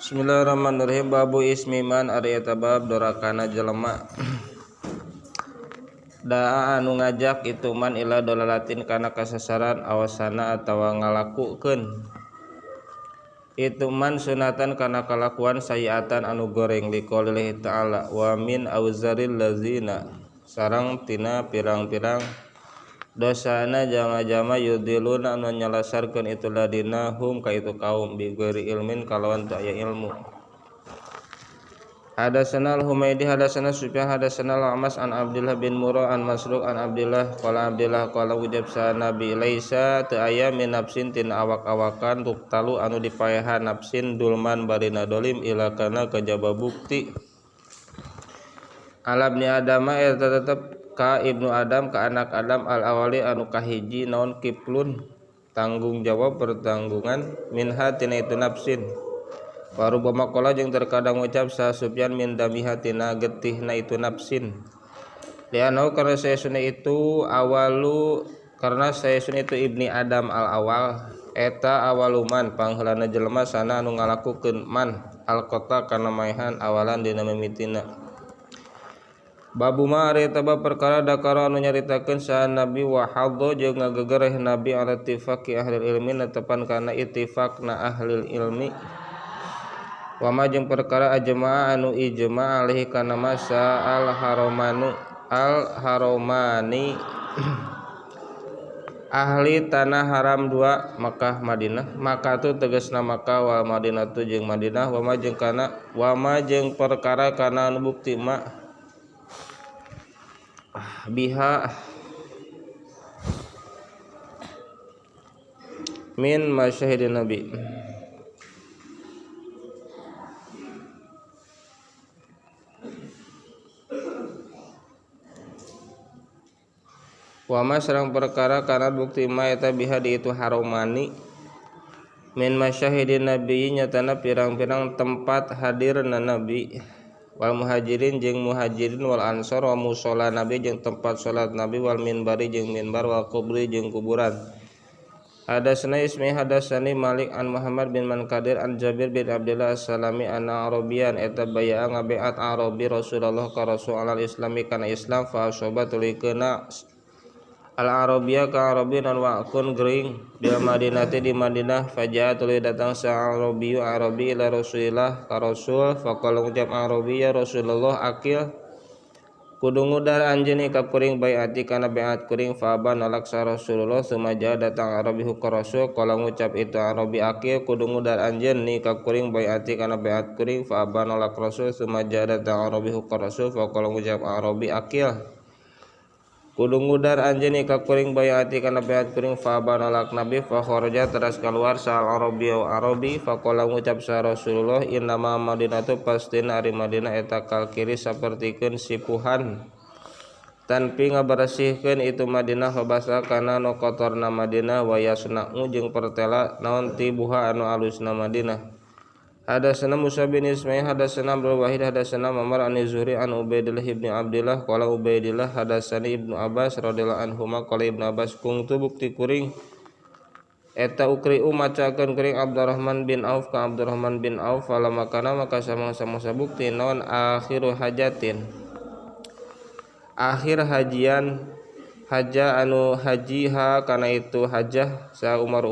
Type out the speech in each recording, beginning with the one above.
Bismillahirrahmanirrahim. Babu ismiman ari eta bab dorakana jelema daa anu ngajak itu man ila dolalatin kana kasasaran awasana atawa ngalakukeun itu man sunatan kana kalakuan sayiatan anu goreng liqaulihi ta'ala wa min auzaril lazina sareng tina pirang-pirang dosana jama-jama yudiluna anu nyalasarkeun itu ladina hum ka itu kaum bi ghairi ilmin kalawan teu aya ilmu. Hadatsana al-Humaydi hadatsana Sufyan hadatsana al-Amas an Abdullah bin Murrah an Masruq an Abdullah qala ujab sa Nabi laisa teu aya min nafsin tina awak-awakan tuktalu anu dipaehan nafsin dulman barina dolim ila kana kajaba bukti alabni adama eta tetep ka ibnu Adam ka anak Adam al awali anu kahiji naon kiplun tanggung jawab pertanggungan minha tina itu nafsin warubama qala jeung terkadang ucap sa Sufyan min damiha tina getihna itu nafsin lianau karena sayasuna itu awalu karena sayasuna itu ibni Adam al awal eta awaluman pangheulana jelema sana anu ngalakukeun man al qata kana maehan awalan dina mimitina. Babu ma ari eta bab perkara dakara anu nyaritakeun sa Nabi wa haddo jeung ngagegereh Nabi ala ittifaqi ahli ilmi netepan kana ittifaqna ahli ilmi wa ma jeung perkara ajma anu ijma alaihi kana masa al haromani ahli tanah haram dua Makkah Madinah maka tu tegasna Makkah wa Madinah tu jeung Madinah wa ma jeung perkara kana anu bukti ma biha min masyahidin nabi wa ma sareng perkara kana bukti ma eta biha di itu haromani min masyahidin nabi nyatana pirang-pirang tempat hadirna nabi wal muhajirin jeung muhajirin wal ansor wa mushola nabi jeung tempat salat nabi wal minbari jeung minbar wal kubri jeung kuburan. Hadatsana ismi hadatsani Malik an Muhammad bin Mankadir an Jabir bin Abdullah as-Salami anna Arabian eta baya'a ngabeat Arabi Rasulullah ka Rasul alal islami kana Islam fa asoba tulikeuna al Arabia ka Arabi nan waqun gering bil Madinati di Madinah faja'a tuluy datang sa Arabi ila Rasulillah ka Rasul faqala ucap Arabi ya Rasulullah akil kudu ngudar anjeun ka kuring baiati kana baiat kuring fa ban nolak sa Rasulullah sumaja datang Arabi ka Rasul qala ngucap itu Arabi akil kudu ngudar anjeun ka kuring baiati kana baiat kuring fa ban nolak Rasul sumaja datang Arabi ka Rasul faqala ngucap Arabi akil kudu ngudar anjeun ka kuring bayati kana bayat kuring fa banalak nabi fa kharaja teras keluar sa Arabi fa qala ngucap sa Rasulullah innama Madinatu pastina ari Madinah eta kalkiri sapertikeun sipuhan tanpi ngabersihkeun itu Madinah habasa kana nu kotorna Madinah wa yasna'u jeung pertela naon tibuha anu alusna Madinah. Hadatsana Musa bin Ismail hadatsana Abdul Wahid hadatsana Mamar an Zuhri an Ubaidillah ibn Abdullah qala Ubaidillah hadatsani Ibnu Abbas radhiyallahu anhuma qala Ibnu Abbas kungtu bukti kuring eta ukri'u macakeun kuring Abdurrahman bin Auf ka Abdurrahman bin Auf fala makana maka samangsa bukti naon akhiru hajatin akhir hajian haja anu hajiha kana itu hajah sa Umar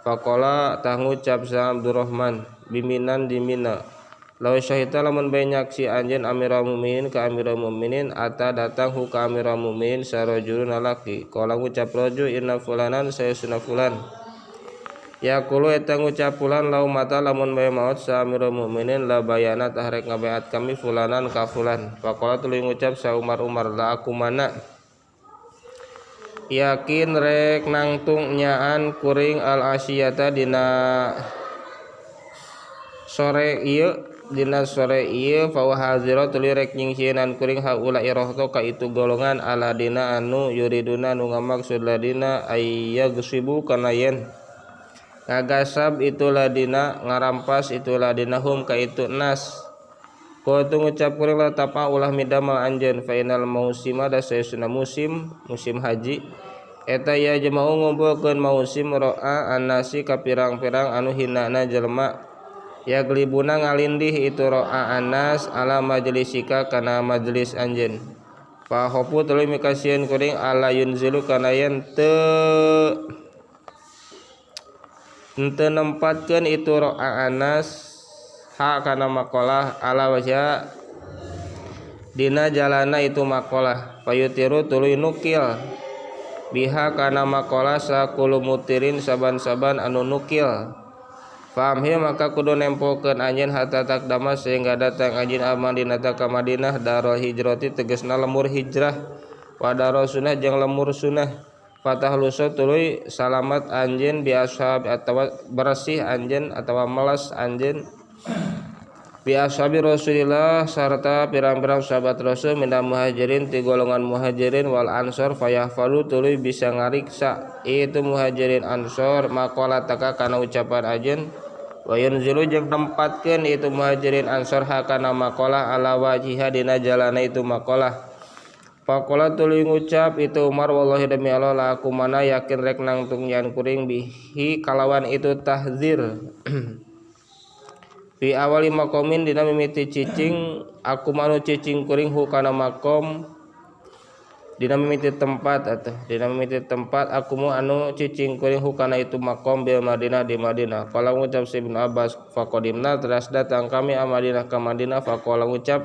faqala tangucap sa Abdurrahman biminan di Mina law syahita lamun bae nyaksi anjeun amirul mukminin ka amirul mukminin ata datang hu ka amirul mukminin sarajulun lalaki qala ngucap rajul inna fulanan sayasuna fulan yaqulu eta ngucap fulan law mata lamun bae maot sa amirul mukminin la bayana tahrek ngabeat kami fulanan ka fulan faqala tuluy ngucap sa Umar la aku mana yakin rek nangtung nyaan kuring al asyiyata dina sore ieu fa hazira tuluy rek nyingsieunan kuring haula irahto ka itu golongan aladina anu yuriduna nu ngamaksud ladina ayyagsibu kana yen ngagasab itu ladina ngarampas itu ladina hum ka itu nas ko tu ngucap kuring la tapa ulah midamal anjeun fa inal mausima da sayasuna musim haji eta ya jemau ngumpulkeun mausim ro'a annasi ka pirang-pirang anu hinana jelema ya gelibuna ngalindih itu ro'a Anas ala majlisika kana majlis anjeun fa hopu tuluy mikasieun kuring ala yunzilu kana yen teu nempatkeun itu ro'a Anas ha kana maqalah ala wajha dina jalana itu maqalah payutiru tuluy nukil biha kana maqalah sakulu mutirin saban-saban anu nukil famhi maka kudu nempelkeun anjeun hatta takdama sehingga datang anjeun amadinah ka Madinah darul hijrati tegasna lemur hijrah wa darul sunnah jeung lemur sunnah fatahlusa tuluy salamat anjeun bi ashab atawa bersih anjeun atawa melas anjeun bi ashabi Rasulillah sarta pirang-pirang sahabat Rasul minal muhajirin ti golongan muhajirin wal ansor fayahfalu tuluy bisa ngariksa itu muhajirin ansor maqala taka kana ucapan anjeun wa yunzilu jeung tempatkeun itu muhajirin ansor hakana maqala ala wajhiha dina jalana itu maqalah faqala tuluy ngucap itu Umar wallahi demi Allah la aku mana yakin rek nangtung nyan kuring bihi kalawan itu tahzir fi awali maqamin dina mimiti cicing aku manu cicing kuring hukana maqam dina mimiti tempat atau dina mimiti tempat aku mu anu cicing kuring hukana itu maqam bil Madinah di Madinah qala ngucap Ibnu Abbas faqadimna teras datang kami Madinah ka Madinah faqala ngucap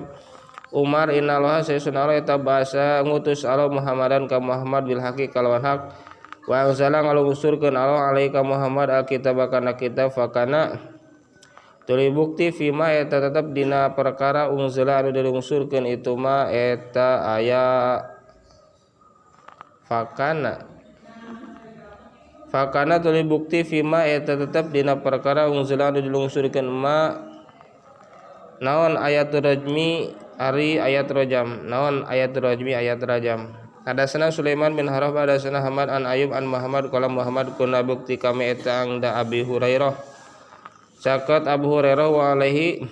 Umar innallaha sayyiduna eta bahasa ngutus Allah Muhammadan ka Muhammad bil haqi kalawan hak wa anzala ngalungsurkeun Allah alaika Muhammad alkitab kana kitab fakana tuluy bukti fima eta tetep dina perkara unzila anu dilungsurkeun itu ma eta aya fakana tuluy bukti fima eta tetep dina perkara unzila anu dilungsurkeun ma naon ayatul rajmi ari ayat rajam naon ayatul rajmi ayat rajam hadasana Sulaiman bin Harb hadasana Hamad an Ayub an Muhammad qala Muhammad kuna bukti kami eta angda Abi Hurairah sakat Abu Hurairah wa alaihi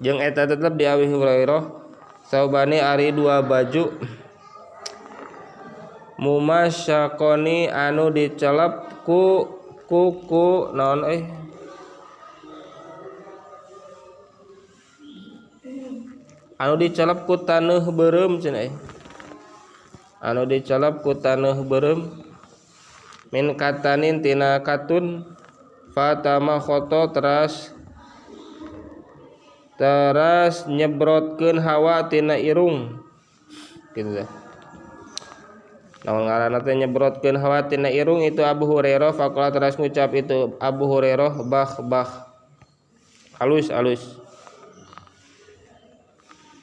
jeung eta tetep di Abi Hurairah saubani ari dua baju mumasyaqoni anu dicelep ku kuku naon anu dicelep ku taneuh beureum cenah anu dicelep ku taneuh beureum min katanin tina katun fatama khoto teras nyebrotkeun hawa tina irung kitu teh naon ngaranna teh nyebrotkeun hawa tina irung itu Abu Hurairah faqala teras ngucap itu Abu Hurairah bah halus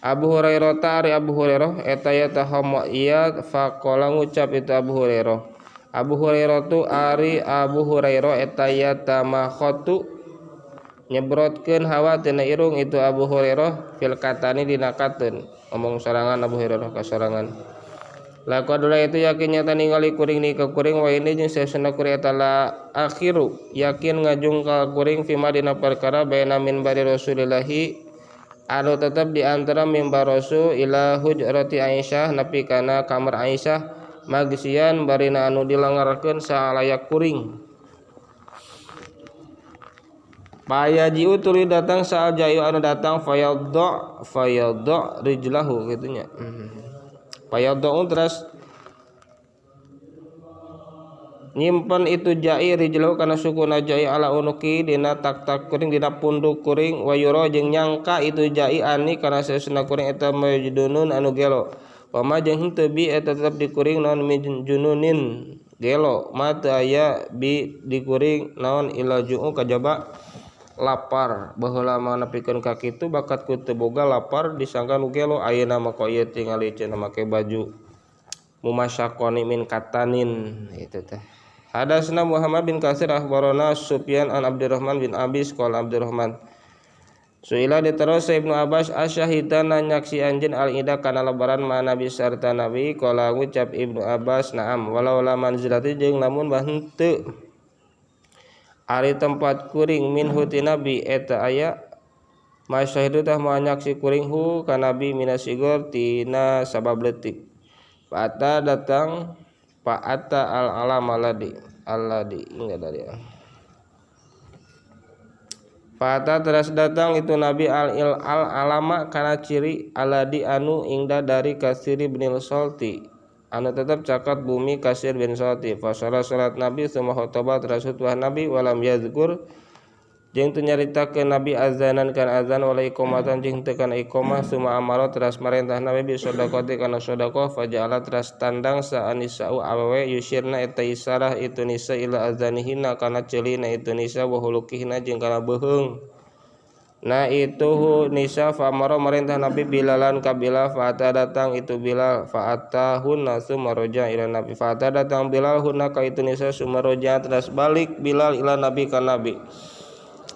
Abu Hurairah ta'ari Abu Hurairah eta yatahamma iya faqala ngucap itu Abu Hurairah tu ari Abu Hurairah eta yatamakhatu nyebrotkeun hawa tina irung itu Abu Hurairah fil katani dina katun omong sorangan Abu Hurairah ka sorangan laqadula itu yakin nyata ningali kuring ni ka kuring wa ini jeung sesuna kuring eta la akhiru yakin ngajung ka kuring fi madina perkara baina minbari Rasulillahi anu tetep di antara mimbar Rasul ila hujrati Aisyah nepi kana kamar Aisyah magsian barina anu dilangarkeun saalayak kuring payajiu tuluy datang saal jayu anu datang fayadha rijlahu kitunya fayadha teras nyimpen itu jai rijlahu kana sukuna jai ala unuki dina tak kuring dina punduk kuring wayura jeung nyangka itu jai ani kana sesuna kuring eta majdunun anu gelo pama jeung henteu bi eta tetep dikuring naon min jununin gelo mata aya bi dikuring naon ila ju'u kajaba lapar baheula mah nepikeun ka kitu bakat ku teu boga lapar disangka nu gelo ayeuna mah ko ieu tingali cenah make baju mumasyaqoni min katanin itu teh hadasna Muhammad bin Katsir akhbarana Sufyan an Abdurrahman bin Abis qala Abdurrahman Suila diterus Ibnu Abbas asyahidan nyaksi anjeun al-ida kana lebaran ma Nabi sarta Nabi qala ngucap Ibnu Abbas naam walau la manzilati jeung lamun bah henteu ari tempat kuring minhu ti Nabi eta aya masyahidu tah moal nyaksi kuring hu ka Nabi minasigor tina sabab leutik Fa'ata datang Fa'ata al-alam aladi ingat dari Fata teras datang itu Nabi al alama kana ciri aladi anu ingda dari Kasir bin Salti anu tetap cakat bumi Kasir bin Salti. Fa salat Nabi summa khotbah teras khutbah Nabi walam yazkur jeung teu nyaritakeun Nabi azanan kan azan wala iqamatan jeung teu kana iqamah summa amara teras marentah Nabi bi sedekati kana sedekah faja'ala teras tandang sa anisa'u awewe yusirna eta isarah itu nisa ila azanihina kana ceulina itu nisa wa hulukihna jeung kana beuheung na itu nisa fa amara marentah Nabi bilalan ka Bilal fa datang itu Bilal fa atahunna summa raja ila Nabi fa datang Bilal hunna ka itu nisa summa raja teras balik Bilal ila Nabi ka Nabi.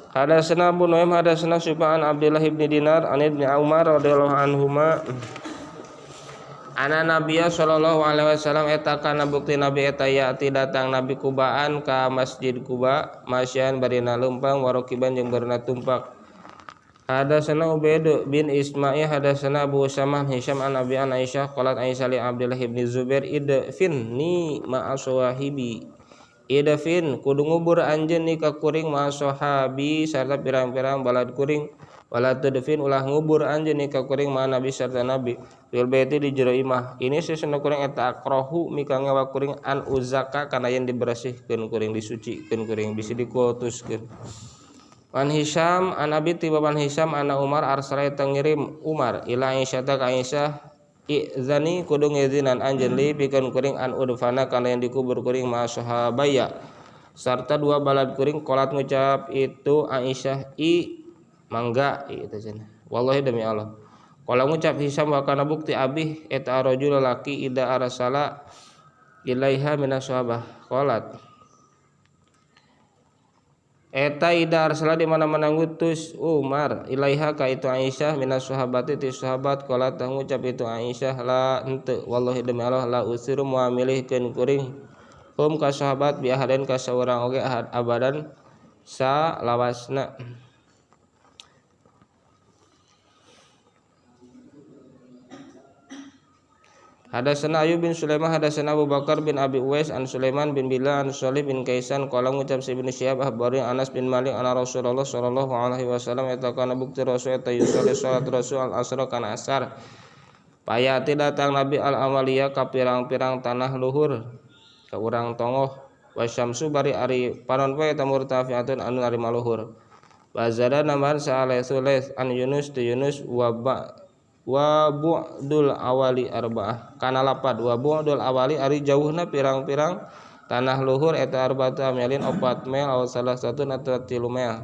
Hadatsana Abu Nuaim hadatsana Syu'bah an Abdullah bin Dinar an Ibnu Umar radhiyallahu anhuma anna Nabiyya sallallahu alaihi wasallam eta kana bukti Nabi eta yati datang Nabi Kubaan ka Masjid Kuba masyan barina leumpang warokiban jeung barina tumpak. Hadatsana Ubaid bin Ismail hadatsana Abu Usamah Hisham an Abi an Aisyah qalat Aisyah li Abdullah bin Zubair idfin ni ma'a sawahibi idafin kudu ngubur anjeun ni ka kuring ma sahabi sarta pirang-pirang balad kuring wala tudfin ulah ngubur anjeun ni ka kuring ma nabi sarta nabi fil baiti di jero imah ini sesuna kuring eta akrohu mika ngawa kuring an uzaka kana yen dibersihkeun kuring disucikeun kuring bisi dikutuskeun. An Hisham an Abi Tibaban Hisham ana Umar arsala eta ngirim Umar ila Aisyah ka Aisyah izani kudu ngizinan anjeun li pikeun kuring an udfana kana yang dikubur kuring ma sahabaya sarta dua balad kuring qolat ngucap itu Aisyah mangga itu cenah wallahi demi Allah qala ngucap Hisam wa kana bukti abih eta rajul laki ida arsala ilaiha minas sahabah qolat eta ida arsala di mana-mana ngutus Umar ilaiha ka itu Aisyah minas sahabati ti sahabat qala tah ngucap itu Aisyah la henteu wallahi demi Allah la usiru muamilihkeun kuring hum ka sahabat bi ahadan ka saurang oge ahad abadan sa lawasna. Hadatsana Ayyub bin Sulaiman hadatsana Abu Bakar bin Abi Uwais an Sulaiman bin Bilal an Shalih bin Kaisan qala ngucap si Ibnu Syihab ahbari Anas bin Malik ana Rasulullah sallallahu alaihi wasallam eta kana bukti Rasul eta yusolli salat Rasul al asra kana asar payati datang Nabi al amalia ka pirang-pirang tanah luhur ka urang tongoh wasyamsu bari ari panon poe eta murtafiatun anu ari maluhur bazada nambahan sa'alai sulis an Yunus tu Yunus wa bu'dul awali arba'ah kana lapad wa bu'dul awali ari jauhna pirang-pirang tanah luhur eta arba'atu amelin 4 mil aw salah satu atau 3 mil.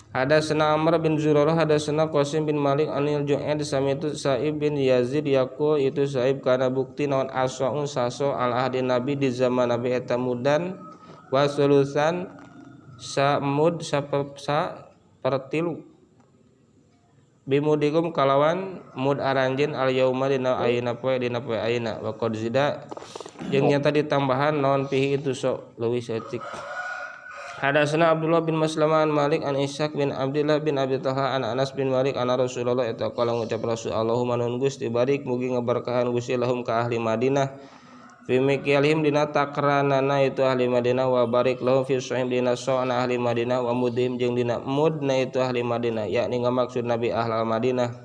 Hadatsana Amr bin Zurarah hadatsana Qasim bin Malik anil Ju'aid samitu Sa'ib bin Yazid yaqul itu Sa'ib kana bukti naon asa'un saso al ahdi Nabi di zaman Nabi eta mudan wa sulusan samud sa pertilu bimudikum kalawan mud aranjeun al yauma dina ayeuna poe ayeuna wa qad zida jeung nyata ditambahan naon pihi itu sok leuwih saeutik. Hadatsana Abdullah bin Maslamah an Malik an Ishaq bin Abdullah bin Abi Talha an Anas bin Malik anna Rasulullah eta qala ngucap Rasul Allahumma nun Gusti barik mugi ngaberkahan Gusti lahum ka ahli Madinah fi mikyalihim dina takranana itu ahli Madinah wa barik lahum fi sahim dina sa'na ahli Madinah wa mudhim jeung dina mudna itu ahli Madinah yakni ngamaksud Nabi ahlal Madinah.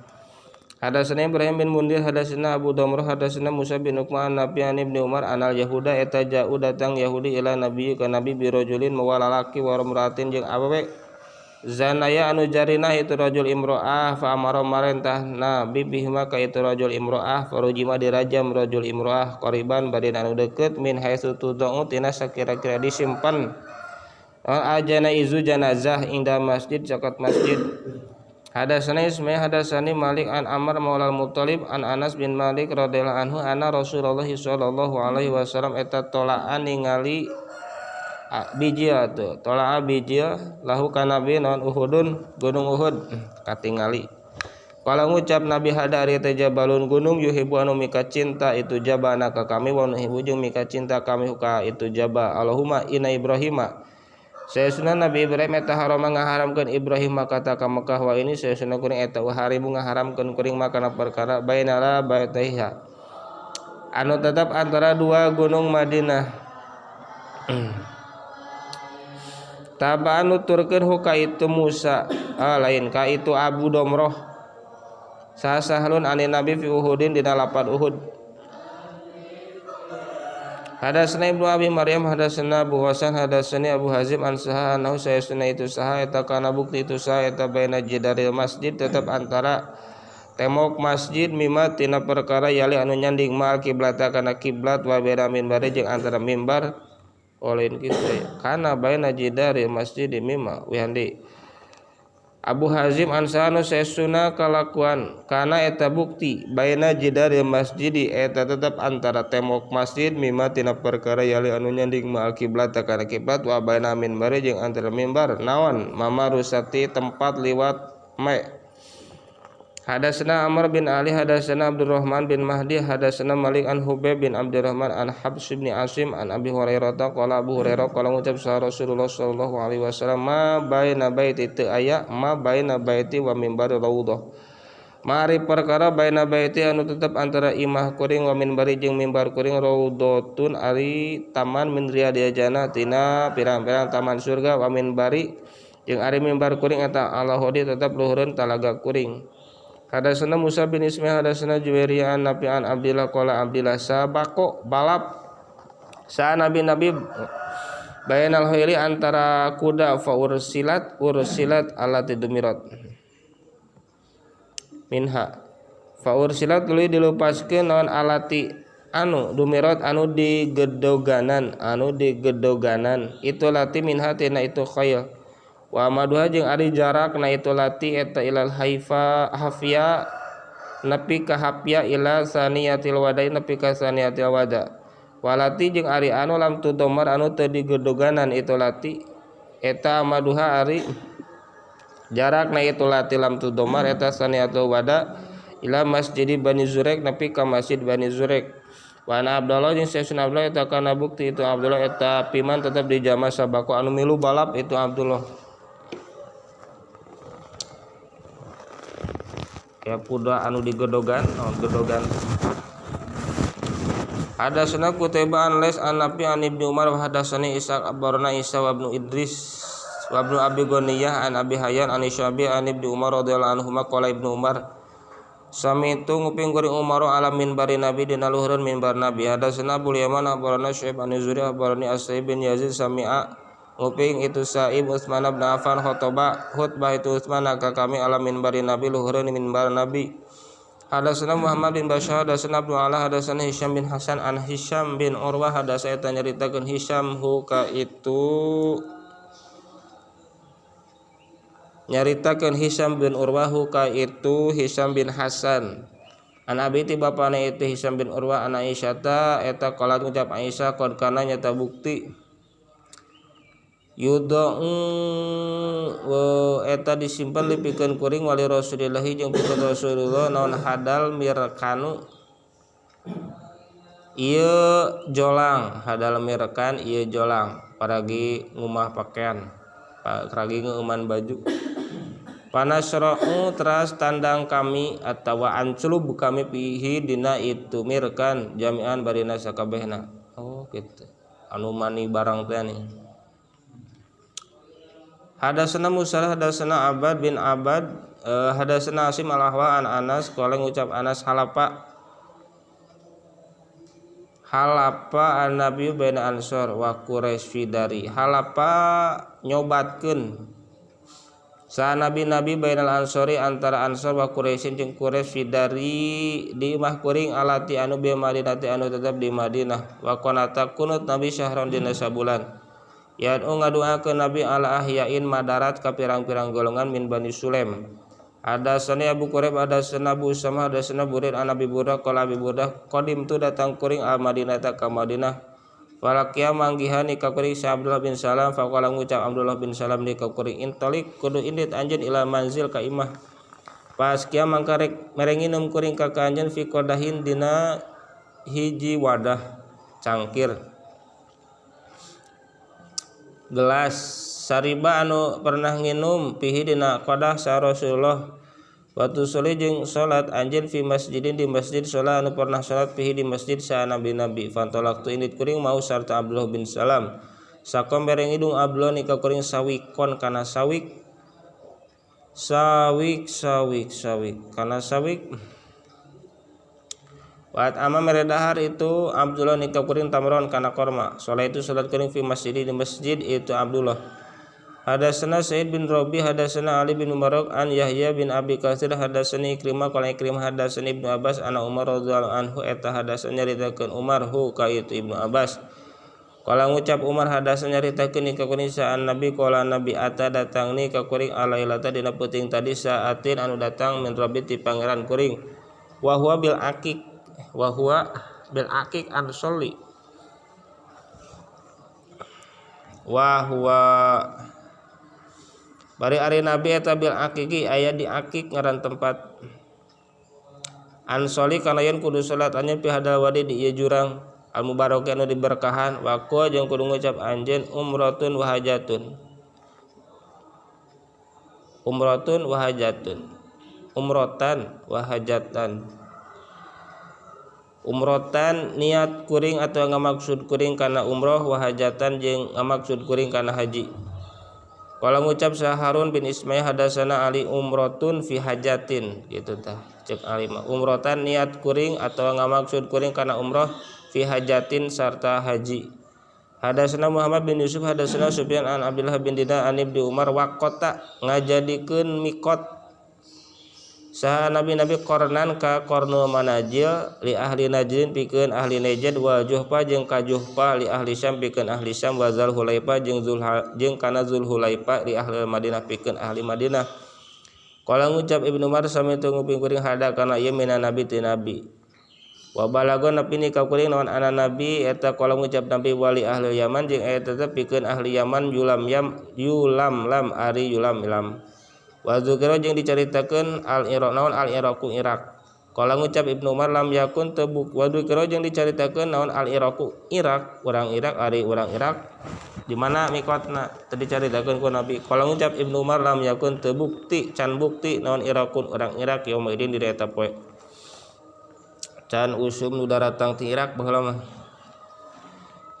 Hadatsana Ibrahim bin Mundir hadatsana Abu Damrah hadatsana Musa bin Uqman Nabi an Ibnu Umar anal Yahuda eta ja'u datang Yahudi ila Nabi ka Nabi birojulin mawalalaki wa ramratin jeung awewe zanaya anu jarinah itu rajul imro'ah fa amara marentah Nabi bihima ka itu rajul imro'ah farujima dirajam rajul imro'ah qariban badin anu deukeut min haitsu tudau tina sakira-kira disimpan ajana izu janazah inda masjid cakat masjid. Hadatsana Ismail hadatsani Malik an Amr maulal Muttalib an Anas bin Malik radhiyallahu anhu anna Rasulullah sallallahu alaihi wasallam eta tolaan ningali bijil atuh tolaa bijil lahu kana nabi naon Uhudun gunung Uhud katingali qala ngucap Nabi hada ari teh jabalun gunung yuhibu anu mika cinta itu jabana ka kami wa nuhibu jeung mika cinta kami ka itu jaba Allahumma inna Ibrahima saesuna Nabi Ibrahim eta harama ngaharamkeun Ibrahim kata ka Mekah wa ini saesuna kuring eta harimu ngaharamkeun kuring makana perkara bainala baitaiha anu tetap antara dua gunung Madinah. tabaan nuturkeun ka itu Musa lain ka itu Abu Domroh sahalun ani Nabi fi Uhudin dina lapad Uhud. Hadatsana Ibnu Abi Maryam hadatsana Abu Hasan hadatsani Abu Hazim an saha anahu sayasuna itu saha eta kana bukti itu saha eta baina jidaril masjid tetep antara temok masjid mimma tina perkara yali anu nyanding mal kiblata kana kiblat wa baina minbar jeung antara mimbar olin kitu kana baina jidaril masjid mimma wihandi Abu Hazim ansanu sesuna kalakuan kana eta bukti baina jidaril masjid eta tetep antara temok masjid mimma tina perkara yali anu nyanding mal kiblat kana kiblat wa baina minbar jeung antara mimbar naon mamarusati tempat liwat me. Hadatsana Amr bin Ali hadatsana Abdurrahman bin Mahdi hadatsana Malik an Hubayb bin Abdurrahman an Habs bin Asim an Abi Hurairah qala Abu Hurairah qala ngucap sa Rasulullah sallallahu alaihi wasallam ma baina baiti teu aya ma baina baiti wa minbari raudhah mari perkara baina baiti anu tetep antara imah kuring wa minbari jeung mimbar kuring raudhatun ari taman min riyadil jannah tina pirang-pirang taman surga wa minbari jeung ari mimbar kuring eta Allah hodi tetep luhureun talaga kuring. Hadatsana Musa bin Ismail hadatsana Juwairiyah an Nafi an Abdillah qala Abdillah sabaqo balap sa nabi bayanal khairi antara kuda fa ursilat alati dumirat minha fa ursilat tuluy dilupaskeun naon alati anu dumirat anu digedoganan itu lati minha tina itu khayl wa maduha jeung ari jarak na itu lati eta ilal hafia nepi ka hafia ila saniyatil wada'i nepi ka saniyatil wada walati jeung ari anu lam tudomar anu teu digedoganan itu lati eta maduha ari jarak na itu lati lam tudomar eta saniyatil wada ila masjid Bani Zurek nepi ka masjid Bani Zurek. Wa ana Abdullah jeung Sayyidina Abdullah eta kana bukti itu Abdullah eta piman tetep di jama sabako anu milu balap itu Abdullah ya kuda anu digedogan gedogan. Hadatsana Qutaibah an Les an Nafi an Ibnu Umar wa hadatsani Ishaq abarna Isa wa Ibnu Idris wa Ibnu Abi Ghaniyah an Abi Hayyan an Isyabi an Ibnu Umar radhiyallahu anhu qala Ibnu Umar sami itu nguping kuring Umar ala minbari Nabi dina luhureun minbar Nabi. Hadatsana Abu Yaman abarna Syuaib an Zuri abarni As-Sa'ib bin Yazid sami'a nguping itu Sa'ib Utsman bin Affan khutbah itu Utsman ka kami ala minbari Nabi luhureun minbar Nabi. Hadatsana Muhammad bin Bashar hadatsana Abdul Allah hadatsana Hisham bin Hasan an Hisham bin Urwah hadatsana eta nyaritakeun Hisham hu ka itu nyaritakeun Hisham bin Urwah hu ka itu Hisham bin Hasan an abi ti bapana itu Hisham bin Urwah an Aisyah eta qalat ngucap Aisyah qad kana nyata bukti yudau eta disimpan lipikeun kuring wali Rasulillah jeung pikeun Rasulullah naon hadal mirkanu ieu jolang hadal mirkan ieu jolang paragi ngumah pakaian paragi ngeuman baju panasra'u teras tandang kami atawa anclub kami pihi dina itu mirkan jami'an barina sakabehna kitu anu mani barang teh nih. Hadatsana Musa hadatsana Abad bin Abad hadatsana Asim al-Ahwa an Anas qala ngucap Anas halapa an-nabi baina ansor wa Quraisy fidari halapa nyobatkeun sa nabi bainal ansori antara ansor wa Quraisyin jeung Quraisy fidari di imah kuring alati anu bi Madinah anu tetep di Madinah wa qanata kunut nabi syahron dina sabulan ya ngaduakeun Nabi ala ahyain madarat ka pirang-pirang golongan min Bani Sulaim. Hadatsana Abu Quraib hadatsana Abu Usama hadatsana Buraid an Abi Burdah qala Abi Burdah qadim tu datang kuring al Madinah ta ka Madinah falaqiya manggihani ka kuring sa Abdullah bin Salam faqala ngucap Abdullah bin Salam di ka kuring intalik kudu indit anjeun ila manzil ka imah pas kieu mangkarek merenginum kuring ka anjeun fi qadahin dina hiji wadah cangkir gelas sariba anu pernah nginum pihi dina qadah sa Rasulullah waktu soli jeung salat anjeun fi masjidin di masjid salat anu pernah salat pihi di masjid sa nabi-nabi fantolak tu indit kuring mau sarta Abdullah bin Salam sakom bereng idung Abdullah nika kuring sawikon kana sawik kana sawik Waat ama meredahar itu Abdullah nika kuring tamron kana korma. Solat itu salat kuring fi masjid di masjid itu Abdullah. Hadasana Sa'id bin Rabi hadasana Ali bin Mubarak an Yahya bin Abi Katsir hadasani Ikrimah qala Ikrimah hadasani Ibnu Abbas ana Umar radhiyallahu anhu eta hadasan nyaritakeun Umar hu ka itu Ibnu Abbas. Qala ngucap Umar hadasan nyaritakeun ka kuring saan Nabi qala Nabi ata datang ni ka kuring alailata dina peuting tadi saatin anu datang min Rabbi ti pangeran kuring. Wa huwa bil akik an sholli wa huwa bari ari nabi eta bil akiki aya di akik ngaran tempat an sholli kana yen kudu salat anjeun pi hadal wadi di ieu jurang al mubarak anu diberkahan wa ku jeung kudu ngucap anjeun umratun wa hajatun umrotan wa hajatan umrotan niat kuring atau ngamaksud kuring kana umroh wahajatan jeung ngamaksud kuring kana haji. Qala ngucap Harun bin Ismail hadasana Ali umrotun fi hajatin gitu tah cek Ali umrotan niat kuring atau ngamaksud kuring kana umroh fi hajatin sarta haji. Hadasana Muhammad bin Yusuf hadasana Sufyan an Abdullah bin Dinar an Ibnu Umar waqata ngajadikeun miqat saha nabi kornan ka korno manajil li ahli najrin pikeun ahli najd wa juhfa jeung ka juhfa li ahli syam pikeun ahli syam wa zal hulaifa jeung kana zul hulaifa li ahli madinah pikeun ahli madinah. Qala ngucap Ibnu Umar sami tu nguping kuring hada kana ieu minan nabi ti nabi wa balagon napi ni ka kuring naon ana nabi eta qala ngucap nabi wali ahli Yaman jeung eta teh pikeun ahli Yaman yulam lam ari yulam wa dzukira jeung dicaritakeun al-Iraq naon al-Iraqu Irak. Qala ngucap Ibnu Umar lam yakun tebuk wa dzukira jeung dicaritakeun naon al-Iraqu Irak urang Irak ari urang Irak di mana miqatna teu dicaritakeun ku Nabi. Qala ngucap Ibnu Umar lam yakun tebukti can bukti naon Iraqun urang Irak yaumidin di eta poe can usum nu daratang ti Irak baheula mah.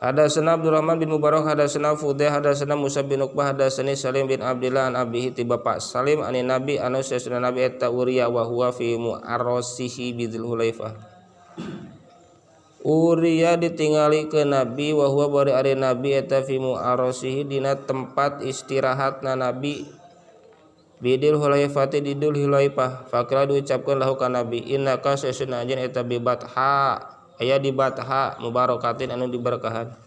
Hadasana Abdurrahman bin Mubarak hadasana Fudaih hadasana Musa bin Uqbah hadasani Salim bin Abdillah an abihi ti bapak Salim ani Nabi anu sesuna Nabi eta Uriya wa huwa fi mu'arrasihi bidzul hulaifah. Uriya ditingali ke Nabi wa huwa bari ari Nabi eta fi mu'arrasihi dina tempat istirahatna Nabi bidil hulaifati didul hulaifah. Fakira diucapkeun lahu ka Nabi innaka sesuna anjeun eta bi batha aya di batha mubarakatin anu diberkahan.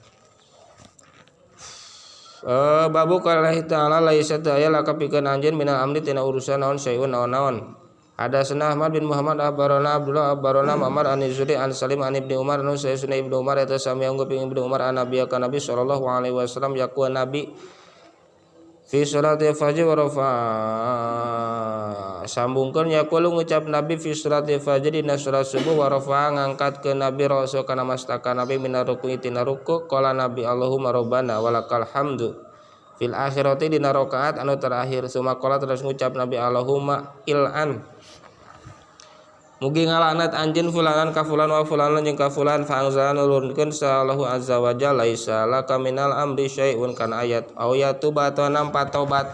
Babu qaulihi ta'ala laisa aya laka pikeun anjeun minal amri tina urusan naon sayun naon. Hadatsana Ahmad bin Muhammad akhbarana Abdullah akhbarana Muhammad an Zuri an Salim an Ibnu Umar anu sayuna Ibnu Umar eta sami angguping Ibnu Umar an Nabi ka Nabi sallallahu alaihi wasallam yaqul Nabi fi sholati fajr wa rafa sambungkeun yaqulu ngucap Nabi fi sholati fajr dina salat subuh wa rafa ngangkat ke Nabi rasul kana mastaka Nabi minar ruku tina ruku qala Nabi Allahumma rabbana walakal hamdu fil akhirati dina rakaat anu terakhir summa qala terus ngucap Nabi Allahumma il'an mugi ngalaknat anjeun fulanan ka fulan wa fulanan jeung ka fulan fa anzala nurunkeun sallahu azza wa jalla laisa laka minal amri syai'un kana ayat au yatuba atau nampa taubat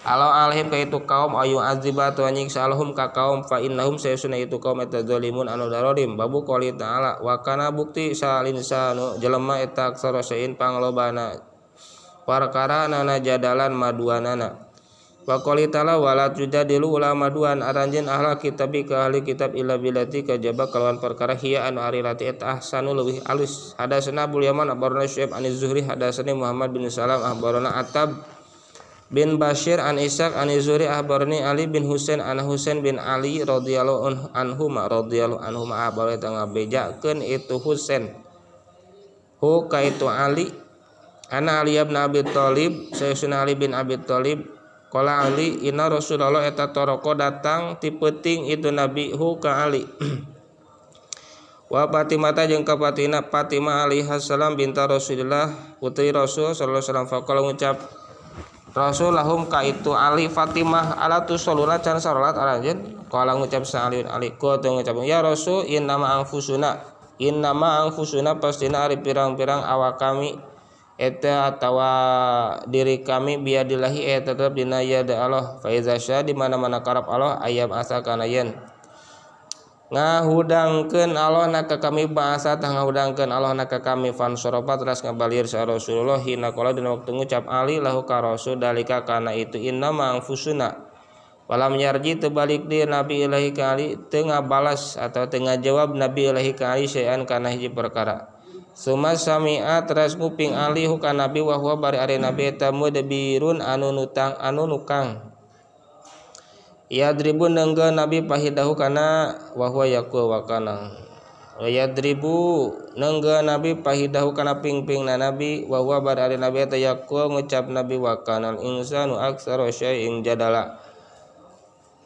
alau alhim ka itu kaum ayu aziba atau nyiksa alhum ka kaum fa innahum sayusuna itu kaum eta zalimun anu darodim. Babu qouli ta'ala wa kana bukti sal insanu jelema eta aksara sain panglobana perkara nana jadalan maduanana. Wa qouli ta'ala wala tujadilu ulama duan aranjeun ahla kitab ka ahli kitab illa billati kajaba kalawan perkara hiya anu arirati eta ahsanu leuwih alus. Hadatsana Abdul Yaman akhbarana Syuaib an Zuhri hadatsani Muhammad bin Salam akhbarana Atab bin Bashir an Ishaq an Zuhri akhbarani Ali bin Husain an Husain bin Ali radhiyallahu anhuma akhbarana tangga bejakeun itu Husain hu ka itu Ali ana Ali bin Abi Thalib sayyidina Ali bin Abi Thalib qala Ali inna Rasulullah eta toroko datang ti peuting itu Nabi hu ka Ali wa Fatimah jeung ka Fatimah alaihi salam binta Rasulillah putri Rasul sallallahu alaihi wasallam faqala ngucap Rasul lahum ka itu Ali Fatimah ala tu saluna can salat aranjeun qala ngucap sa'aliun Ali ko teu ngucap ya Rasul innama anfusuna pastina ari pirang-pirang awak kami eta atawa diri kami biadillahi eta tetep dina yada Allah fa iza sya di mana-mana karep Allah ayam asa kana yen ngahudangkeun Allah na ka kami bahasa tah ngahudangkeun Allah na ka kami fan soropat teras ngabalieur sa Rasulullah hina qala dina waktu ngucap ali lahu ka rasul dalika kana itu inna ma'fusuna walam yarji teu balik deui nabi ilahi ka ali teu ngabalas atawa teu ngajawab nabi ilahi ka ali saean kana hiji perkara. Suma sami'a teras nguping ali huka nabi wa huwa bari ari nabi eta mudbirun anu nukang yadribu nengga nabi pahidahu kana wa huwa yaqul wa kana yadribu nengga nabi pahidahu kana pingpingna nabi wa huwa bari ari nabi eta yaqul ngucap nabi wa kana insanu aktsara syai'in jadala.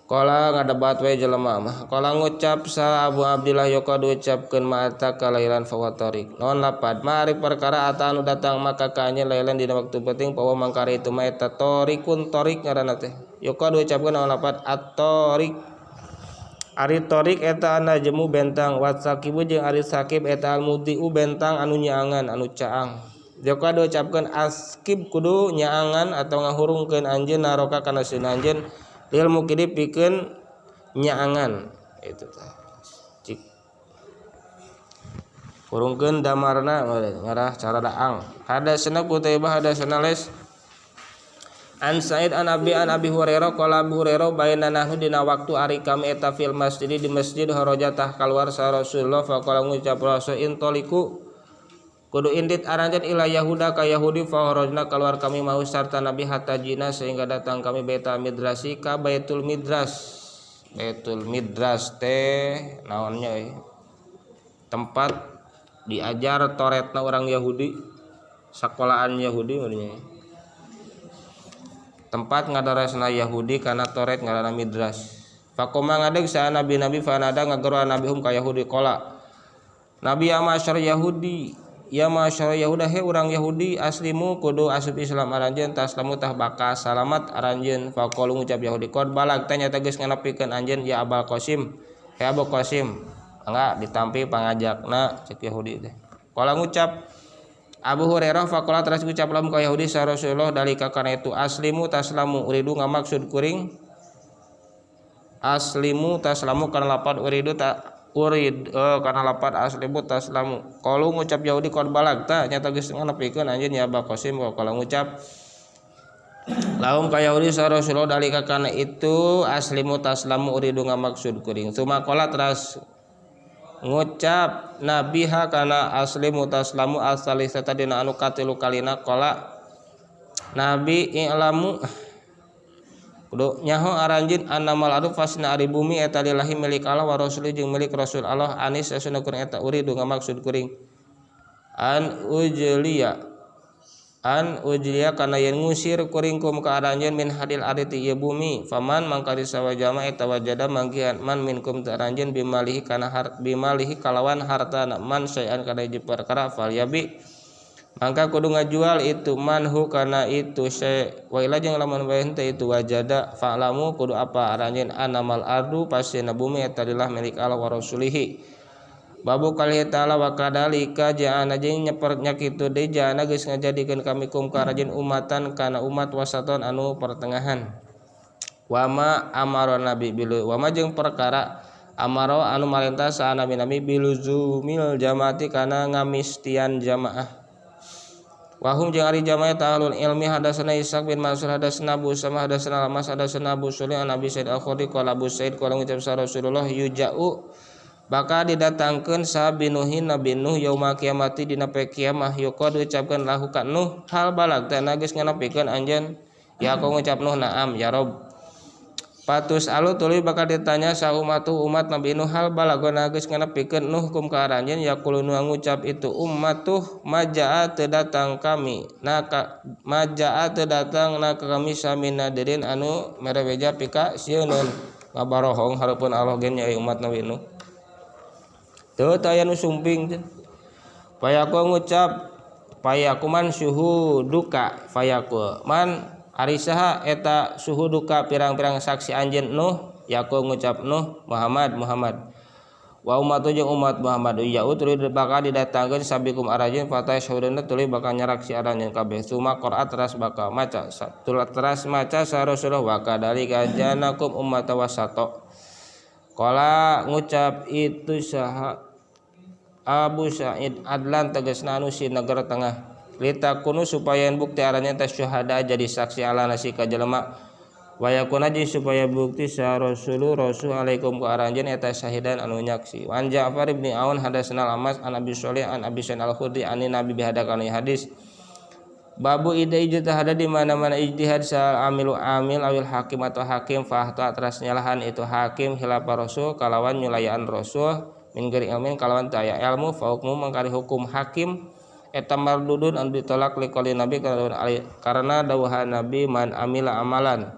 Kala ngadebat we jelema mah. Kala ngucap sa Abu Abdillah yaqad ucapkeun ma'ata kalailan fawatarik. Non lapad mari perkara ata anu datang maka kanya lailan dina waktu penting pawa mangkari itu mah eta torikun torik ngaranna teh. Yaqad ucapkeun non lapad at-torik. Ari torik eta ana jemu bentang wat sakibu jeung ari sakib eta al-mudiu bentang anu nyaangan anu caang. Yaqad ucapkeun askib kudu nyaangan atau ngahurungkeun anjeun naroka kana sieun anjeun lil mukidi pikeun nyaangan itu tah cik kurungkeun damarna ngarah cara daang hadatsana Qutaibah hadatsana Les an Sa'id an Abi Hurairah qala Abu Hurairah baina nahnu dina waktu ari kami eta fil masjid di masjid haraja tah kaluar sa Rasulullah faqala ngucap Rasul intoliku kudu indit aranjeun ila Yahuda ka Yahudi fa harajna keluar kami mau sarta Nabi hatta jina sehingga datang kami beta midrasi ka Baitul Midras. Baitul Midras teh naonnya tempat diajar toretna orang Yahudi sekolahan Yahudi meureunnya tempat ngadaresna Yahudi kana toret ngaranna Midras. Faqoma ngadeg sa nabi-nabi fa nada ngageura nabihum ka Yahudi qala Nabi ya masyar Yahudi ya masyarakat Yahuda he urang Yahudi aslimu kudu asup Islam aranjeun taslamu tah bakal salamat aranjeun faqalu ngucap Yahudi qad balag tanya tegas nganapikeun anjeun ya Abul Qasim he Abu Qasim angga ditampi pangajakna cek Yahudi teh qala ngucap Abu Hurairah faqala teras ngucap lamun ka Yahudi sa Rasulullah dalika kana itu aslimu taslamu uridu ngamaksud kuring aslimu taslamu kana lapad uridu ta urid karena lapat aslimu taslamu qalu ngucap Yahudi qad balagta nyata geus nganepikeun anjeun ya Abu Qasim kalau ngucap lahum ka Yahudi sa Rasulullah dalika kana itu aslimu taslamu uridu ngamaksud kuring suma qala teras ngucap nabiha kana aslimu taslamu asalisata dina anu katilu kalina qala nabi i'lamu kudu nyaho aranjeun annamal ardu fasna ari bumi eta lillahi milik Allah wa rasul jeung milik Rasul Allah anis asuna kuring eta uridu ngamaksud kuring an ujliya kana yen ngusir kuring kum ka aranjeun min hadil ardi ieu bumi faman mangkari sawajama eta wajada manggihan man minkum ta aranjeun bimalihi kana bimalihi kalawan harta man sayan kana hiji perkara fal yabi maka kudu ngajual itu manhu kana itu syai wa ila jeung lamun bae henteu itu wajada fa'lamu kudu apa aranjeun anamal ardu pasina bumi eta lillah milik Allah wa rasulihi babu kalih ta'ala wa kadalika ja'ana jeung nyepernya kitu deui ja'ana geus ngajadikeun kami kum ka aranjeun umatan kana umat wasaton anu pertengahan wa ma amara nabi bilu wa ma jeung perkara amara anu marintah sa nabi-nabi biluzumil jamaati kana ngamistian jamaah wahum jeung ari jamaah ta'alul ilmi hadatsana Ishaq bin Mansur hadatsana Abu Sama hadatsana Lamas hadatsana Abu Sulaim an Abi Sa'id al-Khudri qala Abu Sa'id qala ngucap sa Rasulullah yuja'u bakal didatangkeun sa binuhin nabi Nuh yaumul kiamati dina poe kiamah yuqad ucapkeun lahu ka Nuh hal balag teh geus nganapikeun anjeun ya aku ngucap Nuh naam ya Rob patus alu tuluy bakal ditanya sa umat nabi Nuh hal balagona geus nganapikeun Nuh kum ka aranjeun yaqulu nu ngucap itu ummatuh majaa teu datang kami majaa teu datang na kami samina dirin anu mere beja pika sieun ngabarohong hareupeun Allah gen nya umat nabi Nuh teu aya nu sumping payaku ngucap payaku man suhu duka payaku man ari saha eta suhu duka pirang-pirang saksi anjeun Nuh yaku ngucap Nuh Muhammad wa ummatu jeung umat Muhammad ya tuluy bakal didatangkeun sabikum arajin fatay syahudana tuluy bakal nyaraksi aranjeun kabeh suma qiraat teras bakal maca teras maca sa Rasulullah wa kadalika janakum ummata wasato qala ngucap itu saha Abu Sa'id adlan tegasna anu si negara tengah litakunu supaya bukti aranjeun teh syuhada jadi saksi ala nasi ka jelema wa yakuna jeung supaya bukti sa rasul alaikum ka aranjeun eta syahidan anu nyaksi wan Ja'far bin Aun hadatsana Amas an Abi Shalih an Abi Sa'id al-Khudri an Nabi bihadakana hadis babu ida ijtihad di mana-mana ijtihad sa amilu amil awil hakim atau hakim fahta teras nyalahan itu hakim khilafa rasul kalawan nyulayaan rasul min gari ilmin kalawan taya ilmu fa hukmu mangkari hukum hakim eta mardudun an ditolak liqali nabi karena dawuhan nabi man amila amalan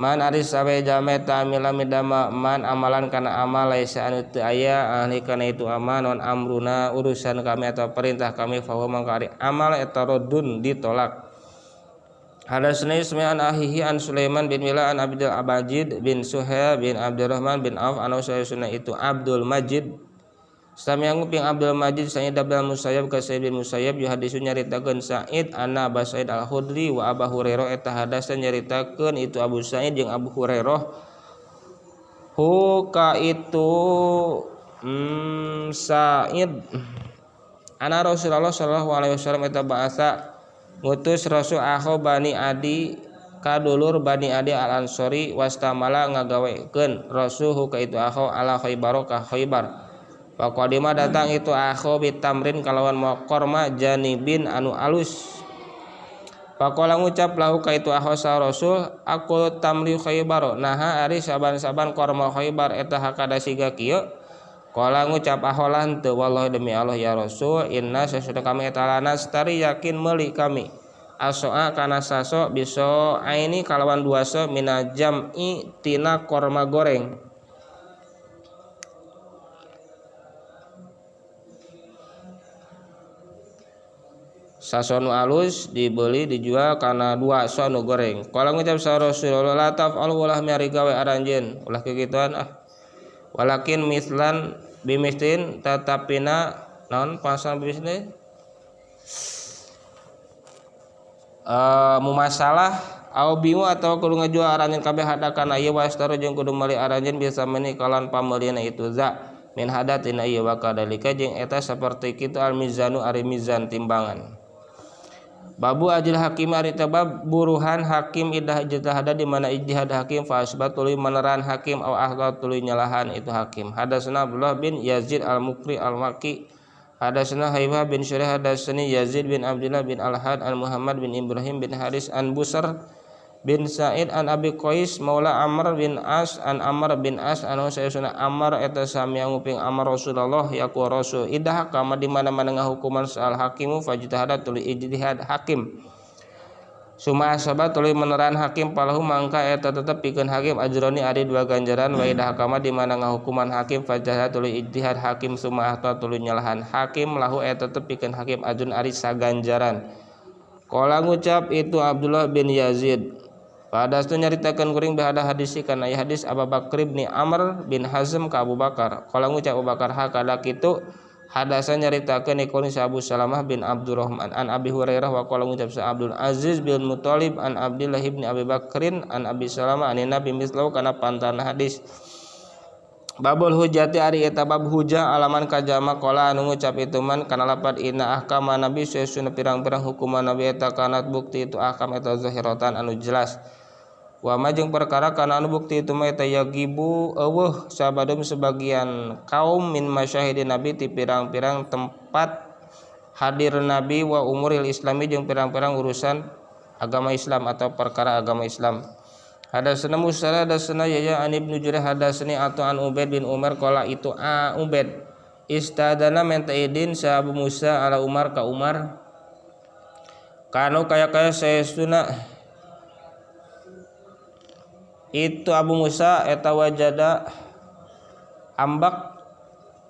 man ari sabe jame tamila midama man amalan kana amal laisa anu teu aya ahli kana itu amal non amruna urusan kami atau perintah kami fa mangkari amal eta rodun ditolak. Hadatsana Ismail an ahihi an Sulaiman bin Mila an Abdul Abajid bin Suhaib bin Abdurrahman bin Auf anu sayusuna itu Abdul Majid Sami nguping Abdul Majid Sa'id Abdul Musayyab ka Sa'id bin Musayyab yuhadisu nyaritakeun Sa'id anna Abu Sa'id al-Khudri wa Abu Hurairah eta hadasan nyaritakeun itu Abu Sa'id jeung Abu Hurairah hu ka itu Sa'id ana Rasulullah sallallahu alaihi wasallam eta ba'asa ngutus Rasul akho Bani Adi kadulur Bani Adi al-Ansori wastamala ngagawekeun Rasul hu ka itu akho ala Khaybar ka Khaybar Paqadima datang itu akho bitamrin kalawan korma janibin anu alus. Pakola ngucap lahu ka itu akho sa Rasul aku tamri Khaybar naha ari saban-saban korma Khaybar eta hakada siga kieu. Qala ngucap akho lan teu wallahi demi Allah ya Rasul inna sasudah kami eta lanas tari yakin meuli kami. Asoa kana saso biso aini kalawan dua so mina jam'i tina korma goreng. Sasonu alus dibeli dijual karena dua sonu goreng. Kalau ngucap sa Rasulullah la taf'al ulah miari gawe aranjeun ulah kegituan walakin mislan bimistin tatapina naon pasal bisnis mumasalah au bimu atau kudu ngajual aranjeun kabeh hadakan ieu wastaro jeung kudu meuli aranjeun bisa meni kalan pameulieuna itu za min hadatina ieu wa kadalika jeung eta saperti kitu al mizanu ari mizan timbangan. Babu ajil hakim ari tabab buruhan hakim idah ijtihad di mana ijtihad hakim fa asbatul meneran hakim au ahla tuluy nyalahan itu hakim. Hadatsana Abdullah bin Yazid al-Mukri al-Maki hadatsana Haibah bin Syurah hadatsani Yazid bin Abdullah bin Al-Had an Muhammad bin Ibrahim bin Haris an Busar bin Sa'id an Abi Qais maula Amr bin As an Amr bin As anu sayusuna Amr eta sami nguping Amr Rasulullah yaku Rasul idah kama di mana-mana ngahukuman soal hakimu fajtahada tuluy ijtihad hakim suma asaba tuluy meneran hakim palahu mangka eta tetep pikeun hakim ajroni ari dua ganjaran wa idah kama di mana ngahukuman hakim fajtahada tuluy ijtihad hakim suma ahta tuluy nyalahan hakim lahu eta tetep pikeun hakim ajrun ari saganjaran. Qala ngucap itu Abdullah bin Yazid pada itu nyaritakan kuring bahada hadis kana aya hadis Abu Bakr bin Amr bin Hazm ka Abu Bakar. Kalau ngucap Abu Bakar hakada kitu hadasan nyaritakeun ikun sa Abu Salamah bin Abdurrahman an Abi Hurairah wa qala ngucap sa Abdul Aziz bin Muthalib an Abdullah bin Abi Bakrin an Abi Salamah an Nabi mislau kana pantana hadis. Babul hujati ari eta bab hujah alaman kajama qala anu ngucap itu man kana lapat inna ahkama nabi sesuna pirang-pirang hukuman nabi eta kanat bukti itu ahkam eta zahiratan anu jelas. Wa majeng perkara kana anu bukti itu mah eta yagibu eueuh sabadum sebagian kaum min masyahidin nabi ti pirang-pirang tempat hadir nabi wa umuril islami jeung pirang-pirang urusan agama Islam atau perkara agama Islam. Hadatsana Musa hadatsana Yahya an Ibnu Jurayh hadatsani atau an Ubaid bin Umar qala itu Ubaid istadana mentaidin sa Abu Musa ala Umar ka Umar kanu kaya-kaya sayestuna itu Abu Musa eta wajada ambak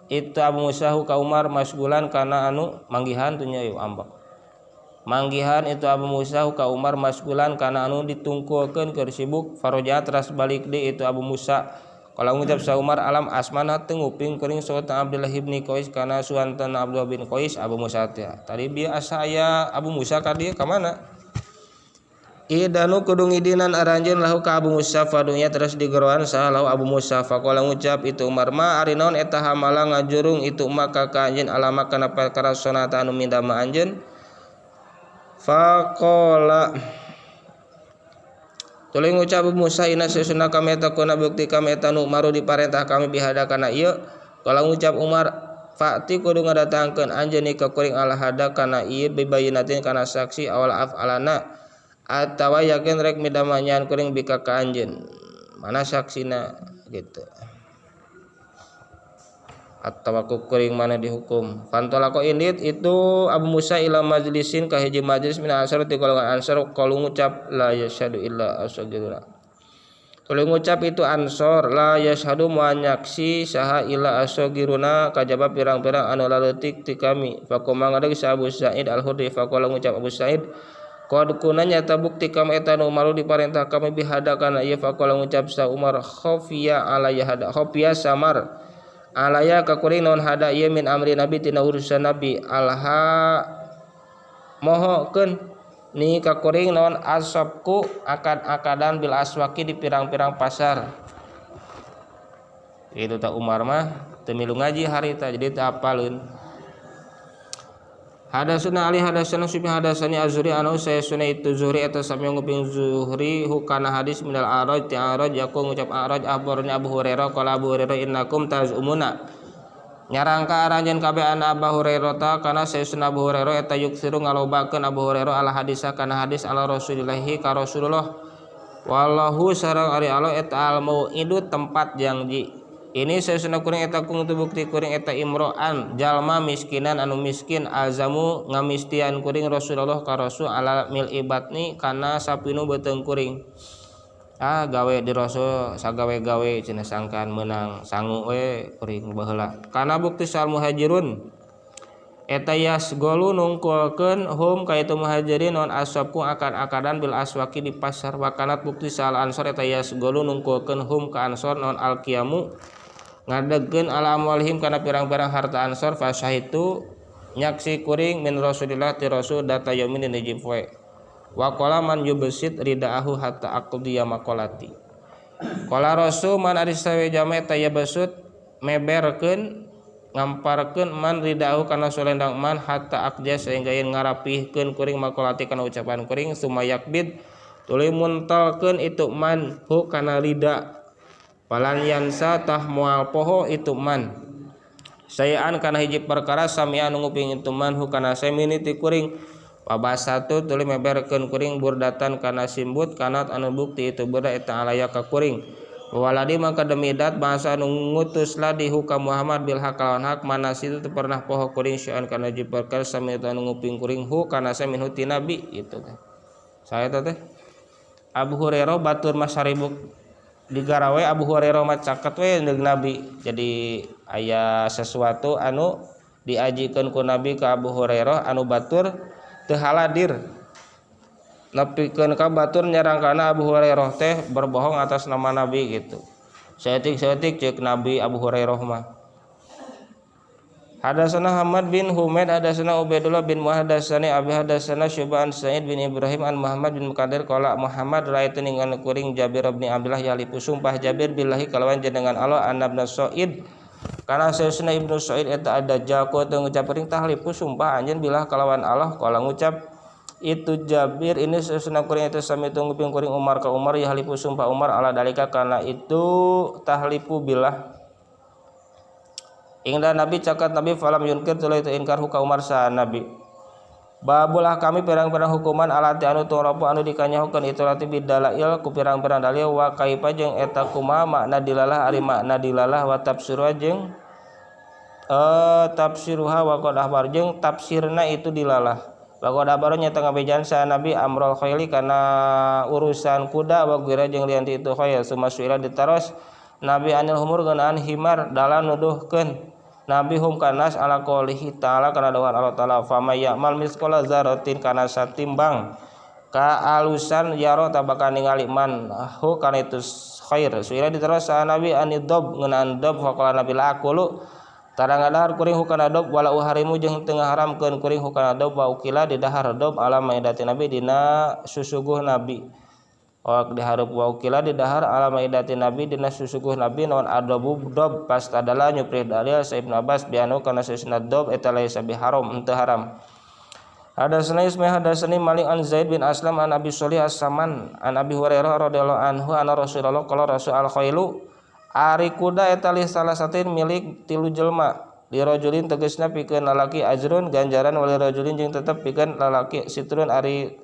itu Abu Musa ka Umar masgulan kana anu manggihan tu nya ambak manggihan itu Abu Musa ka Umar masgulan kana anu ditungkukeun keur sibuk faraja teras balik deui itu Abu Musa Qala ngucap sa Umar alam asmana teu nguping kuring Sultan Abdullah bin Qais kana suantan Abdullah bin Qais Abu Musa teh. Tadi biasa aya Abu Musa ka dieu ka mana? Idanu kudu ngidinan aranjeun lahu ka Abu Musa fadunya terus digeroan saha lahu Abu Musa faqala ngucap itu Umar ma ari naon eta hamala ngajurung itu maka ka anjeun alama kana perkara sonata anu minda ma anjeun faqala tuluy ngucap Abu Musa inna sesuna kami eta kuna bukti kami eta nu maru diparentah kami bihada kana ieu qala ngucap Umar fa'ti kudu ngadatangkeun anjeun ka kuring al hada kana ieu bibayinatin kana saksi awal af'alana atawa yakin rek midamanyan kuring bika ka anjeun mana saksina gitu atawa kuring mana dihukum fantolako indit itu Abu Musa ila majlisin ka hiji majlis min ansar ti golongan ansar qalu ngucap la yashhadu illa asagiruna tuluy ngucap itu ansor la yashhadu muanyaksi saha illa asagiruna kajaba pirang-pirang anu laletik ti kami faqoma ngadeg sa Abu Sa'id al-Khudri faqala ngucap Abu Sa'id qad kunna nyata bukti kami eta nu malu diparentah kami bihada kana ieu faqala ngucap sa Umar khafiya alayya hada khafiya samar alaya ka kuring naon hada ieu min amri nabi tina urusan nabi alha mohokeun ni ka kuring naon asabku akad-akadan bil aswaki di pirang-pirang pasar itu tak Umar mah teu milu ngaji harita jadi teu apaleun. Hadasuna Ali hadasana Sufyan hadasani Azuri anu saya sunna itu Zuhri eta sami nguping Zuhri hukana hadis minal A'raj ti A'raj aku ngucap A'raj akhbarani Abu Hurairah qala Abu Hurairah innakum tazumuna nyarangka aranjeun kabeh ana Abu Hurairah ta kana saya sunna Abu Hurairah eta yuksiru ngalobakeun Abu Hurairah ala hadisa kana hadis ala Rasulillahi ka Rasulullah wallahu sareng ari Allah eta al mau'idu tempat janji. Ini saya sunah kuring eta kungtu bukti kuring eta imro'an jalma miskinan anu miskin azamu ngamistian kuring Rasulullah ka Rasul ala mil ibatni kana sapinu beuteung kuring gawe di Rasul sagawe-gawe cenah sangkan menang sangu we kuring baheula kana bukti sal muhajirun eta yasgolu nungkulkeun hum ka itu muhajirin non asabku akad-akadan bil aswaki di pasar wakanat bukti sal ansor eta yasgolu nungkulkeun hum ka ansor non alqiyamu ngadegkeun ala amwalihim kana pirang-pirang harta ansor fasyahitu nyaksi kuring min Rasulillah ti Rasul data yaumin dina hiji poe wa qala man yubsid ridaahu hatta aqdiya maqalati qala Rasul man ari sawe jama eta yabsud meberkeun ngamparkeun man ridaahu kana solendang man hatta aqdiya sehingga yen ngarapihkeun kuring maqalati kana ucapan kuring sumayakbid tuluy muntalkeun itu man hu kana rida palan yansa tah moal poho itu man sayaan kana hiji perkara samian nguping itu man hu kana semini ti kuring pabasatu tuluy meberkeun kuring burdatan kana simbut kanat anu bukti itu burda eta alaya ka kuring waladi maka demidat bahasa anu ngutus ladi hu ka Muhammad bil haq lawan hak manasitu teu pernah poho kuring sayaan kana hiji perkara sami anu nguping kuring hu kana semin hu ti nabi itu kan saya teh Abu Hurairah batur masaribuk di garawe Abu Hurairah mah caket we deung Nabi jadi aya sesuatu anu diajikeun ku Nabi ka Abu Hurairah anu batur teu haladir nepikeun ka batur nyarangkana Abu Hurairah teh berbohong atas nama Nabi gitu saeutik-saeutik ceuk Nabi Abu Hurairah mah hadasana Hamad bin Humaid hadasana Ubaidullah bin Muhaddasani Abi hadasana Syu'bah an Sa'id bin Ibrahim an Muhammad bin Muqaddir qala Muhammad raaitu ningali kuring Jabir bin Abdullah yalipu sumpah Jabir billahi kalawan jenengan Allah annabna Sa'id kana sayyidina Ibnu Sa'id eta ada jako teu ngucap kuring tahlipu sumpah anjeun billah kalawan Allah qala ngucap itu Jabir ini sayyidina kuring eta sami tunggu kuring Umar ka Umar yalipu sumpah Umar ala dalika kana itu tahlipu billah ingda Nabi cakat Nabi falam yunkir tuluy teu ingkar ka Umar sa Nabi babulah kami pirang-pirang hukuman alati anu turapu anu dikanyahukeun itu lati bidalail ku pirang-pirang dalil wa kaifa jeung eta kumaha makna dilalah ari makna dilalah wa tafsiruha jeung tafsiruha wa qad ahbar jeung tafsirna itu dilalah wa qad ahbar nya tengah bejan sa Nabi amrul khaili kana urusan kuda wa gira jeung lianti itu khail sumasuila ditaros Nabi anil humur geunaan himar dalam nuduhkeun Nabi hum kanas ala qoulihi ta'ala kana dawuhan Allah taala fa may ya'mal misqala dzarratin kana satimbang ka alusan yaro tabakan ningali man hu kana itu khair suila diterus sa nabi anidob ngeunaan dob faqala nabi la aqulu tarang dahar kuring hukana dob wala uharimu jeung teu ngaharamkeun kuring hukana dob wa ukila di dahar dob ala maidati nabi dina susuguh nabi wa dihareup wa ukila di dahar ala maidati nabi dina susuguh nabi naon adobu dob pas tadala nyuprih dalil sa Ibnu Abbas bianu kana sesuna dob eta laisa biharam henteu haram. Hadatsana Ismail hadatsani Malik an Zaid bin Aslam an Abi Shalih As-Saman an Abi Hurairah radhiyallahu anhu anna Rasulullah qala rasul al-khailu ari kuda eta li salah satin milik tilu jelma li rajulin tegasna pikeun lalaki ajrun ganjaran wali rajulin jeung tetep pikeun lalaki sitrun ari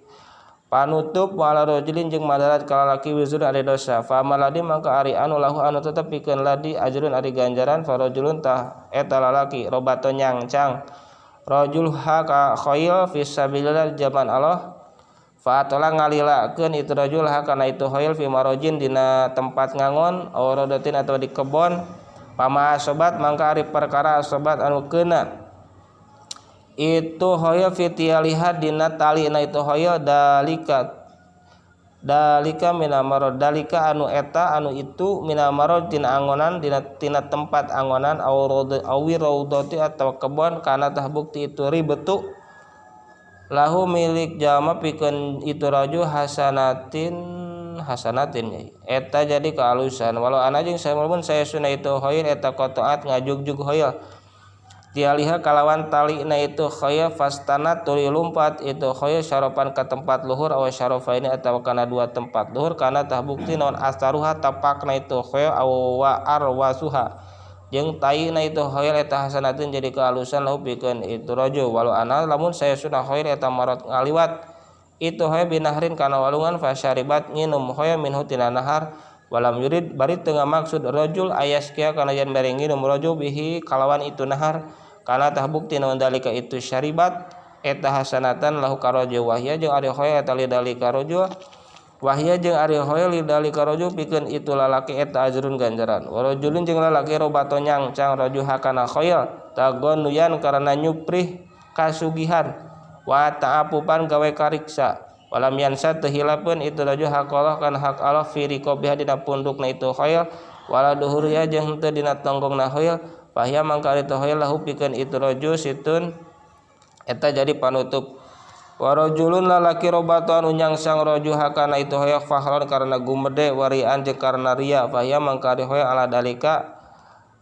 panutup wala rajulin jeung madarat ka lalaki wizur ari dosa fa amaladi mangka ari anu lahu anu tetep pikeun ladi ajrun ari ganjaran fa rajulun tah eta lalaki robato nyangcang rajul haka khail fi sabilillah zaman Allah fa atola ngalilakeun itu rajul hakana itu khail fi marojin dina tempat ngangon aw rodatin atau di kebon pama sobat mangka ari perkara sobat anu keuna itu khail fi tialiha dina talina itu khail dalika minamarod dalika anu eta anu itu minamarod tina angonan tina tempat angonan awi raudati atau kebon kana tah bukti itu ribetu lahu milik jalma pikeun itu raju hasanatin eta jadi kealusan walau ana jeung samun saya sunah itu khair eta qataat ngajugjug khair tialiha kalawan talina itu khaya fastana tuli lumpat itu khaya syarapan ka tempat luhur aw syarafaini atawa kana dua tempat luhur kana tah bukti naon astaruha tapakna itu khaya aw wa arwasuha jeung taina itu khaya eta hasanatin jadi kealusan lahu pikeun itu rajul walau ana lamun saya sunah khaya eta marat ngaliwat itu khaya binahrin kana walungan fasyaribat nginum khaya minhu tina nahar walam yurid bari teu ngamaksud rajul ayaskia kana jan bari nginum rajul bihi kalawan itu nahar kana tah bukti naon dalika itu syaribat eta hasanatan lahu karajo wahya jeung ari hoya eta lidali karajo wahya jeung ari hoya lidali karajo pikeun itu lalaki eta ajrun ganjaran warajulun jeung lalaki robato nyangcang rajuh kana khoyal tagonuyan karena nyuprih kasugihan wa ta'apupan gawe kariksa walam yansa teu hilapeun itu rajuh haqallah kana hak Allah fi riqabiha dina pundukna itu khoyal wala duhuriya jeung teu dina tonggongna khoyal fahya mangka ari teh lahu pikeun itu rajul situn eta jadi panutup wa rajulun lalaki robatu anu nyangsang rajul hakana itu hoyak fahron karena gumede warian jeung karena ria fahya mangka ari hoyak ala dalika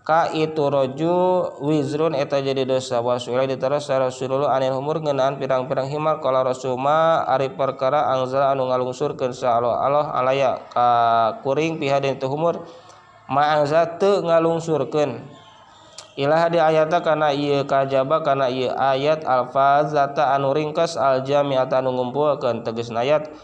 ka itu rajul wizrun eta jadi dosa wa suila diterus Rasulullah anil umur ngeunaan pirang-pirang himar qala rasulma ari perkara angzal anu ngalungsurkeun sa Allah alaya ka kuring pihadin itu umur ma angzal teu ngalungsurkeun ilah di ayata kana ieu kajaba kana ieu ayat alfazata anu ringkas aljami'ata anu ngumpulkeun tegasna ayat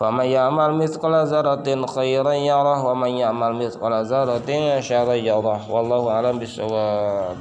faman ya'mal mithqala dzarratin khairan yarah wa man ya'mal mithqala dzarratin syarran yarah wallahu a'lam bissawab.